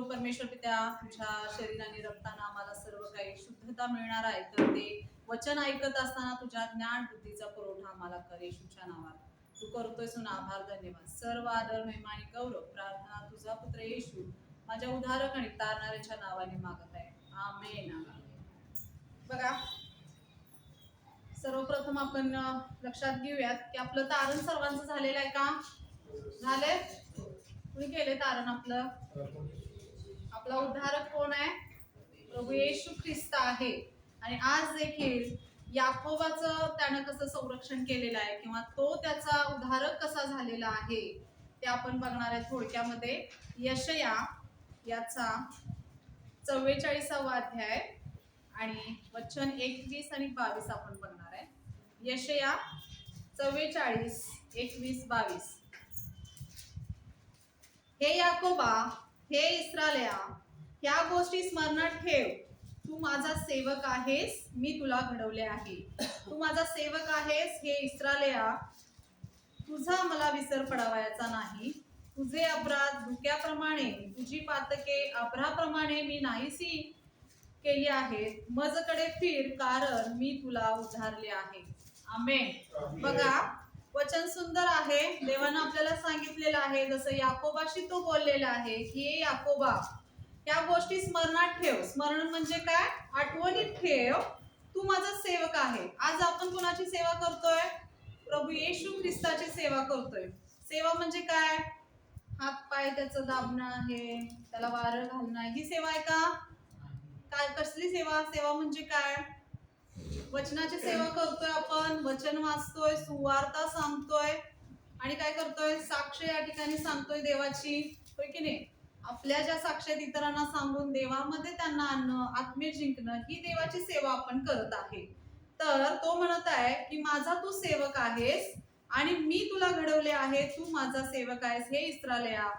परमेश्वर पित्या, तुझ्या शरीराने रक्ताने आम्हाला सर्व काही शुद्धता मिळणार आहे, तर ते वचन ऐकत असताना तुझ्या ज्ञान बुद्धीचा पुरवठा आम्हाला कर येशूच्या नावात. तू करतोय सुन आभार धन्यवाद. सर्व आदर महिमा आणि गौरव प्रार्थना तुझा पुत्र येशू माझ्या उद्धारक आणि तारणाऱ्याच्या नावाने मागत आहे. आमेन. बघा, सर्वप्रथम आपण लक्षात घेऊयात की आपलं तारण सर्वांचं झालेलं आहे का? झाले? कुणी केले तारण आपलं? आपला उद्धारक कोण आहे? प्रभू येशू ख्रिस्त आहे. आणि आज देखील याकोबाचं त्यानं कसं संरक्षण केलेलं आहे किंवा तो त्याचा उद्धारक कसा झालेला आहे ते आपण बघणार आहे थोडक्यामध्ये. यशया याचा 44वा अध्याय आणि वचन 21 आणि 22 आपण बघणार आहे. यशया 44, 21, 22. हे याकोबा, हे इस्रायल्या, ह्या गोष्टी स्मरणात ठेव. तू माझा सेवक आहेस, मी तुला घडवले आहे. तू माझा सेवक आहेस, हे इस्रायल्या, तुझा मला विसर पडावयाचा नाही. तुझे अपराध धुक्याप्रमाणे, तुझी पातके अभ्राप्रमाणे मी नाहीसी केली आहेत. मजकडे फिर, कारण मी तुला उद्धारले आहे. आमेन. बघा, वचन सुंदर आहे. देवानं आपल्याला सांगितलेलं आहे, जसं याकोबाशी तो बोललेला आहे की हे याकोबा, या गोष्टी स्मरणात ठेव. स्मरण म्हणजे काय? आठवणीत ठेव, तू माझा सेवक आहे. आज आपण कुणाची सेवा करतोय? प्रभू येशू ख्रिस्ताची सेवा करतोय. सेवा म्हणजे काय? हात पाय त्याचं दाबणं आहे, त्याला वारं घालणं आहे, ही सेवा आहे का? काय कसली सेवा? सेवा म्हणजे काय? वचनाची सेवा करतोय आपण, वचन वाचतोय, सुवार्ता सांगतोय आणि काय करतोय? साक्ष या ठिकाणी सांगतोय देवाची, होय की नाही? आपल्या ज्या साक्षात इतरांना सांगून देवामध्ये त्यांना आणणं, आत्मे जिंकणं, ही देवाची सेवा आपण करत आहे. तर तो म्हणत आहे की माझा तू सेवक आहेस आणि मी तुला घडवले आहे. तू माझा सेवक आहेस, हे इस्रायल्या,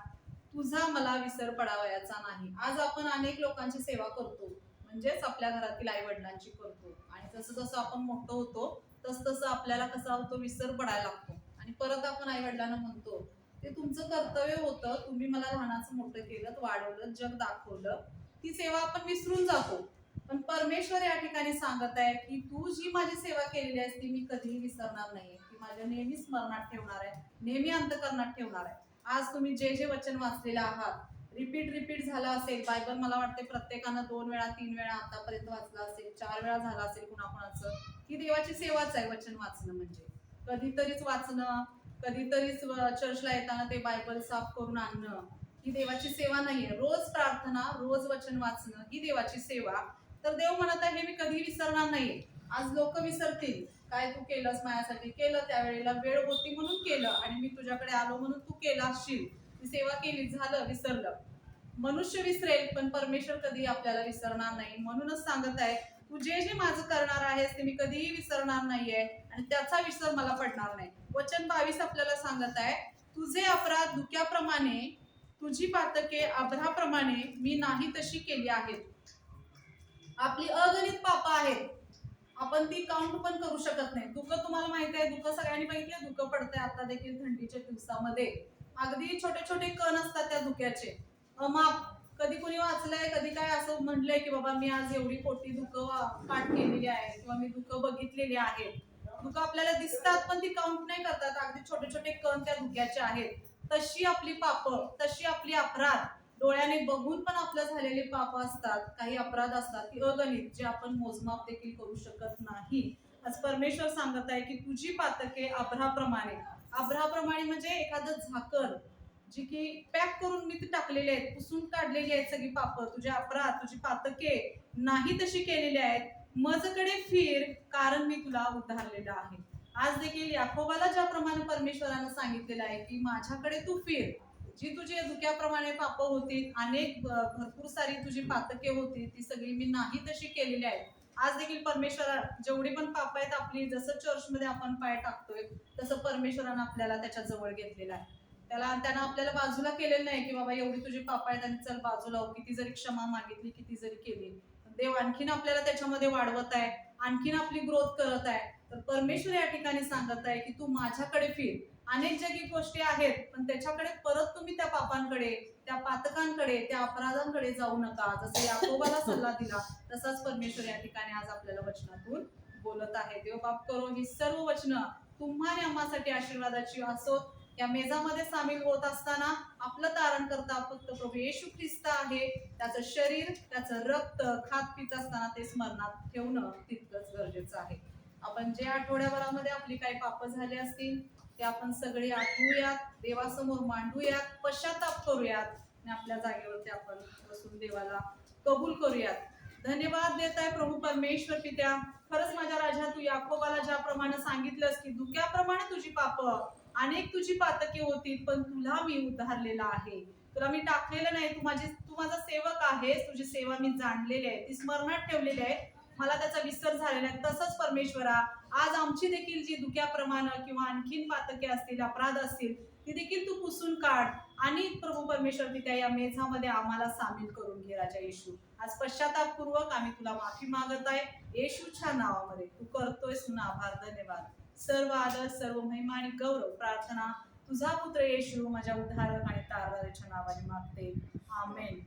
तुझा मला विसर पडावयाचा नाही. आज आपण अनेक लोकांची सेवा करतो, म्हणजेच आपल्या घरातील आई वडिलांची करतो. आणि जसं जसं आपण मोठं होतो तस तसं आपल्याला कसा होतो? विसर पडायला लागतो. आणि परत आपण आई वडिलांना म्हणतो, ते तुमचं कर्तव्य होतं, तुम्ही मला लहानाचं मोठं केलं, वाढवलं, जग दाखवलं. ती सेवा आपण विसरून जातो. पण परमेश्वर या ठिकाणी सांगत आहे की तू जी माझी सेवा केलेली आहेस ती मी कधीही विसरणार नाही, ती माझ्या नेहमी स्मरणात ठेवणार आहे, नेहमी अंतःकरणात ठेवणार आहे. आज तुम्ही जे जे वचन वाचलेलं आहात, रिपीट झाला असेल, बायबल मला वाटते प्रत्येकानं 2 वेळा 3 वेळा आतापर्यंत वाचला असेल, 4 वेळा झाला असेल कुणाकुणाचं, ही देवाची सेवाच आहे. वचन वाचणं म्हणजे कधीतरीच वाचणं, कधीतरीच चर्चला येताना ते बायबल साफ करून आणणं, ही देवाची सेवा नाहीये. रोज प्रार्थना, रोज वचन वाचणं, ही देवाची सेवा. तर देव म्हणत आहे, मी कधी विसरणार नाही. आज लोक विसरतील, काय तू केलंस माझ्यासाठी, केलं त्यावेळेला, वेळ होती म्हणून केलं, आणि मी तुझ्याकडे आलो म्हणून तू केला असशील, ती सेवा केली, झालं, विसरलं. मनुष्य विसरेल, पण परमेश्वर कधी आपल्याला विसरणार नाही. म्हणूनच सांगत आहे, तू जे जे माझं करणार आहेस ते मी कधीही विसरणार नाहीये आणि त्याचा विसर मला पडणार नाही. वचन 22 आपल्याला सांगत आहे, तुझे अपराध धुक्याप्रमाणे, तुझी पातके अभ्राप्रमाणे मी नाही तशी केली आहेत. आपली अगणित पाप आहेत, आपण ती काउंट पण करू शकत नाही. दुःख तुम्हाला माहिती आहे, दुःख सगळ्यांनी बघितलं, दुःख पडतंय आता देखील थंडीच्या दिवसामध्ये. अगदी छोटे छोटे कण असतात त्या धुक्याचे, अमाप. कधी कुणी वाचलंय, कधी काय असं म्हणलंय की बाबा मी आज एवढी कोटी दुःख पाठ केलेली आहे किंवा मी दुःख बघितलेली आहेत. दुःख आपल्याला दिसतात पण ती काउंट नाही करतात. अगदी छोटे छोटे कण त्या धुक्याचे आहेत. तशी आपली पाप, तशी आपली अपराध, डोळ्याने बघून पण आपल्या झालेले पाप असतात, काही अपराध असतात की अगणित, जे आपण मोजमाप देखील करू शकत नाही. आज परमेश्वर सांगत आहे की तुझी पातके अभ्राप्रमाणे. अभ्राप्रमाणे म्हणजे एखादं झाकण, जी की पॅक करून मी ती टाकलेली आहेत, पुसून काढलेली आहेत सगळी पाप, तुझे अपराध, तुझी पातके नाही तशी केलेली आहेत. मजकडे फिर, कारण मी तुला उद्धारलेलं आहे. आज देखील याकोबाला ज्याप्रमाणे परमेश्वरानं सांगितलेलं आहे की माझ्याकडे तू फिर, जी तुझी धुक्याप्रमाणे पाप होती, अनेक भरपूर सारी तुझी पातके होती, ती सगळी मी नाही तशी केलेली आहेत. आज देखील परमेश्वरा जेवढी पण पाप आहेत आपली, जसं चर्चमध्ये आपण पाय टाकतोय तसं परमेश्वरानं आपल्याला त्याच्या जवळ घेतलेलं आहे. त्यानं आपल्याला बाजूला केलेलं नाही की बाबा एवढी तुझी पाप आहेत आणि चल बाजूला हो. किती जरी क्षमा मागितली, किती जरी केली, देव आणखीन आपल्याला त्याच्यामध्ये वाढवत आहे, आणखीन आपली ग्रोथ करत आहे. तर परमेश्वर या ठिकाणी सांगत आहे की तू माझ्याकडे फिर. अनेक जगी गोष्टी आहेत, पण त्याच्याकडे परत तुम्ही त्या पापांकडे, त्या पातकांकडे, त्या अपराधांकडे जाऊ नका. जसं याकोबाला सल्ला दिला तसाच परमेश्वर या ठिकाणी आज आपल्याला वचनातून बोलत आहे. देव बाप करो ही सर्व वचनं तुम्हा आणि आम्हासाठी आशीर्वादाची असोत. या मेजामध्ये सामील होत असताना आपलं तारण करता फक्त प्रभू येशू ख्रिस्त आहे. त्याचं शरीर, त्याचं रक्त खात पित असताना ते स्मरणात ठेवणं तितकंच गरजेचं आहे. आपण जे आठवड्याभरामध्ये आपली काही पाप झाली असतील ते आपण सगळे आठवूयात, देवासमोर मांडूयात, पश्चाताप करूयात आणि आपल्या जागेवरती आपण बसून देवाला कबूल करूयात. धन्यवाद देत आहे प्रभू परमेश्वर पित्या. खरंच माझ्या राजा, तू याकोबाला ज्याप्रमाणे सांगितलंस की धुक्याप्रमाणे तुझी पाप अनेक तुझी पातके होतील, पण तुला मी उद्धारलेला आहे, तुला मी टाकलेलं नाही. तू माझा सेवक आहेस. तुझी सेवा मी जाणलेली आहे, ती स्मरणात ठेवलेली आहे, मला त्याचा विसर झालेला आहे. तसंच परमेश्वरा, आज आमची देखील जी धुक्याप्रमाणे किंवा आणखीन पातके असतील, अपराध असतील, ती देखील तू पुसून काढ आणि प्रभू परमेश्वर पित्या या मेझामध्ये आम्हाला सामील करून घे राजा येशू. आज पश्चातापपूर्वक आम्ही तुला माफी मागत आहे येशूच्या नावामध्ये. तू करतोयस म्हणून आभार, धन्यवाद. सर्व आदर, सर्व महिमा आणि गौरव प्रार्थना तुझा पुत्र येशू माझ्या उद्धारक आणि तारणाऱ्याच्या नावाने मागते. आमेन.